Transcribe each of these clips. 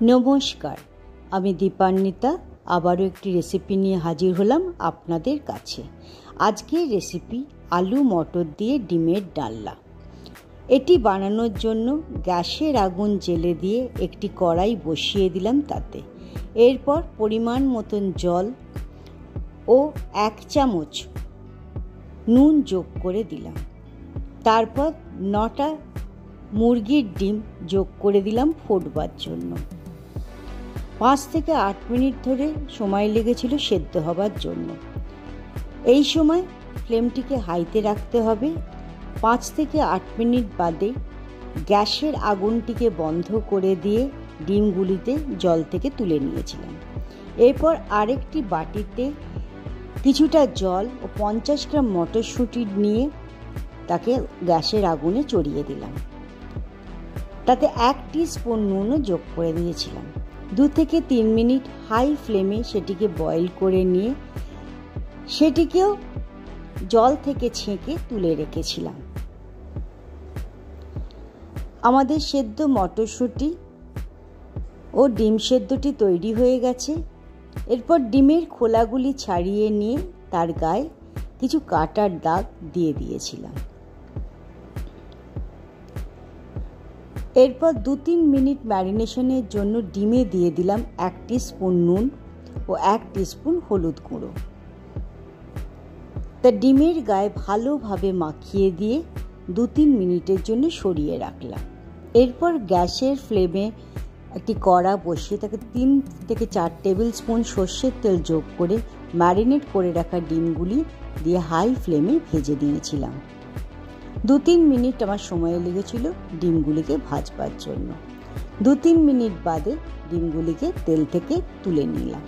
নমস্কার, আমি দীপান্বিতা আবারও একটি রেসিপি নিয়ে হাজির হলাম আপনাদের কাছে। আজকের রেসিপি আলু মটর দিয়ে ডিমের ডালনা। এটি বানানোর জন্য গ্যাসের আগুন জ্বেলে দিয়ে একটি কড়াই বসিয়ে দিলাম। তাতে এরপর পরিমাণ মতন জল ও 1 চামচ নুন যোগ করে দিলাম। তারপর 9টা মুরগির ডিম যোগ করে দিলাম ফোটবার জন্য। 5 থেকে 8 মিনিট ধরে সময় লেগেছিল সেদ্ধ হবার জন্য। এই সময় ফ্লেমটিকে হাইতে রাখতে হবে। 5 থেকে 8 মিনিট বাদে গ্যাসের আগুনটিকে বন্ধ করে দিয়ে ডিমগুলিতে জল থেকে তুলে নিয়েছিলাম। এরপর আরেকটি বাটিতে কিছুটা জল ও 50 গ্রাম মটরশুঁটি নিয়ে তাকে গ্যাসের আগুনে চড়িয়ে দিলাম। তাতে 1 টিস্পুন নুনও যোগ করে দিয়েছিলাম। 2 থেকে 3 মিনিট হাই ফ্লেমে সেটিকে বয়েল করে নিয়ে সেটিকেও জল থেকে ছেঁকে তুলে রেখেছিলাম। আমাদের সেদ্ধ মটরশুঁটি ও ডিম সেদ্ধটি তৈরি হয়ে গেছে। এরপর ডিমের খোলাগুলি ছাড়িয়ে নিয়ে তার গায়ে কিছু কাটার দাগ দিয়ে দিয়েছিলাম। এরপর 2-3 মিনিট ম্যারিনেশনের জন্য ডিমে দিয়ে দিলাম 1 টিস্পুন নুন ও 1 টিস্পুন হলুদ গুঁড়ো। তা ডিমের গায়ে ভালোভাবে মাখিয়ে দিয়ে 2-3 মিনিটের জন্য সরিয়ে রাখলাম। এরপর গ্যাসের ফ্লেমে একটি কড়া বসিয়ে তাকে 3 থেকে 4 টেবিল স্পুন সর্ষের তেল যোগ করে ম্যারিনেট করে রাখা ডিমগুলি দিয়ে হাই ফ্লেমে ভেজে নিয়েছিলাম। 2-3 মিনিট আমার সময় লেগেছিল ডিমগুলিকে ভাজবার জন্য। 2-3 মিনিট বাদে ডিমগুলিকে তেল থেকে তুলে নিলাম।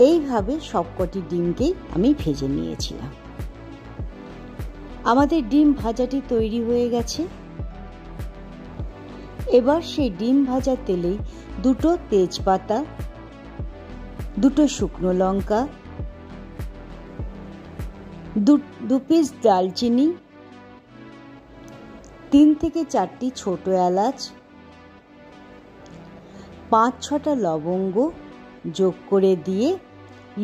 এইভাবে সবকটি ডিমকেই আমি ভেজে নিয়েছিলাম। আমাদের ডিম ভাজাটি তৈরি হয়ে গেছে। এবার সেই ডিম ভাজা তেলেই 2টো তেজপাতা, 2টো শুকনো লঙ্কা, 2 পিস দারচিনি, 3 থেকে 4টি ছোট এলাচ, 5-6টা লবঙ্গ যোগ করে দিয়ে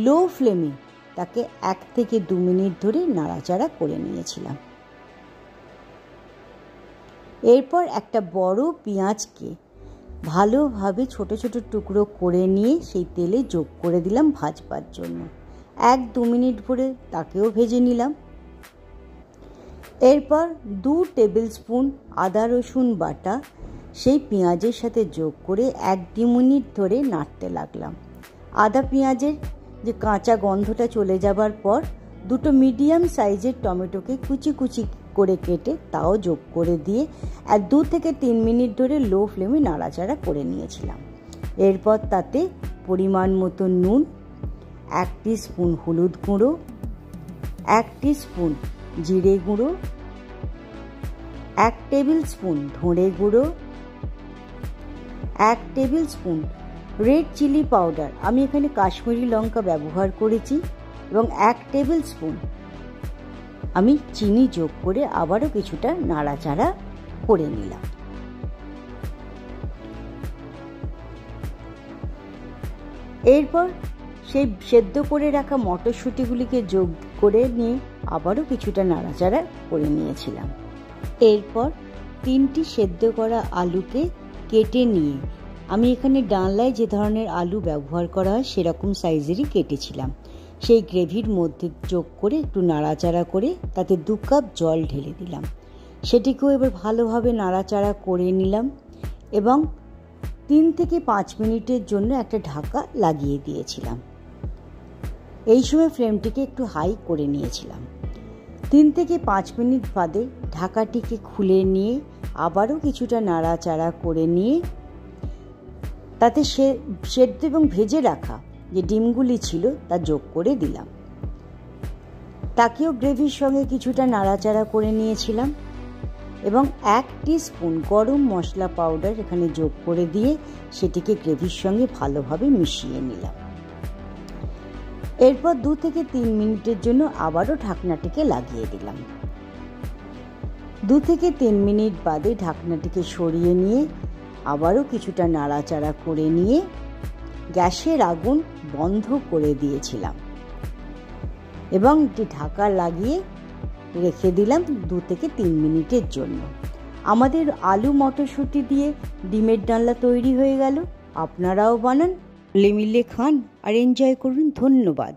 লো ফ্লেমে তাকে 1 থেকে 2 মিনিট ধরে নাড়াচাড়া করে নিয়েছিলাম। এরপর একটা বড় পেঁয়াজকে ভালোভাবে ছোট ছোট টুকরো করে নিয়ে সেই তেলে যোগ করে দিলাম ভাজবার জন্য। 1-2 মিনিট ধরে তাকেও ভেজে নিলাম। এরপর 2 টেবিল স্পুন আদা রসুন বাটা সেই পেঁয়াজের সাথে যোগ করে 1-2 মিনিট ধরে নাড়তে লাগলাম। আদা পেঁয়াজের যে কাঁচা গন্ধটা চলে যাবার পর 2টো মিডিয়াম সাইজের টমেটোকে কুচি কুচি করে কেটে তাও যোগ করে দিয়ে 2 থেকে 3 মিনিট ধরে লো ফ্লেমে নাড়াচাড়া করে নিয়েছিলাম। এরপর তাতে পরিমাণ মতো নুন, 1 টিস্পুন হলুদ গুঁড়ো, 1 টিস্পুন জিরে গুঁড়ো, 1 টেবিল স্পুন ধনে গুঁড়ো, 1 tablespoon red chilli powder, আমি এখানে কাশ্মীরি লঙ্কা ব্যবহার করেছি, এবং 1 টেবিল স্পুন আমি চিনি যোগ করে আবারও কিছুটা নাড়াচাড়া করে নিলাম। এরপর সেই সেদ্ধ করে রাখা মটরশুঁটিগুলিকে যোগ করে নিয়ে আবারও কিছুটা নাড়াচাড়া করে নিয়েছিলাম। এরপর 3টি সেদ্ধ করা আলুকে কেটে নিয়ে, আমি এখানে ডালনায় যে ধরনের আলু ব্যবহার করা হয় সেরকম সাইজেরই কেটেছিলাম, সেই গ্রেভির মধ্যে যোগ করে একটু নাড়াচাড়া করে তাতে 2 কাপ জল ঢেলে দিলাম। সেটিকেও এবার ভালোভাবে নাড়াচাড়া করে নিলাম এবং 3 থেকে 5 মিনিটের জন্য একটা ঢাকা লাগিয়ে দিয়েছিলাম। এই সময় ফ্লেমটিকে একটু হাই করে নিয়েছিলাম। 3 থেকে 5 মিনিট বাদে ঢাকাটিকে খুলে নিয়ে আবারও কিছুটা নাড়াচাড়া করে নিয়ে তাতে সেদ্ধ এবং ভেজে রাখা যে ডিমগুলি ছিল তা যোগ করে দিলাম। তাকেও গ্রেভির সঙ্গে কিছুটা নাড়াচাড়া করে নিয়েছিলাম এবং 1 টিস্পুন গরম মশলা পাউডার এখানে যোগ করে দিয়ে সেটিকে গ্রেভির সঙ্গে ভালোভাবে মিশিয়ে নিলাম। এরপর 2 থেকে 3 মিনিটের জন্য আবারও ঢাকনাটিকে লাগিয়ে দিলাম। 2 থেকে 3 মিনিট বাদে ঢাকনাটিকে সরিয়ে নিয়ে আবারও কিছুটা নাড়াচাড়া করে নিয়ে গ্যাসের আগুন বন্ধ করে দিয়েছিলাম এবং একটি ঢাকা লাগিয়ে রেখে দিলাম 2 থেকে 3 মিনিটের জন্য। আমাদের আলু মটরশুঁটি দিয়ে ডিমের ডালনা তৈরি হয়ে গেল। আপনারাও বানান, মিলে খান আর এনজয় করুন। ধন্যবাদ।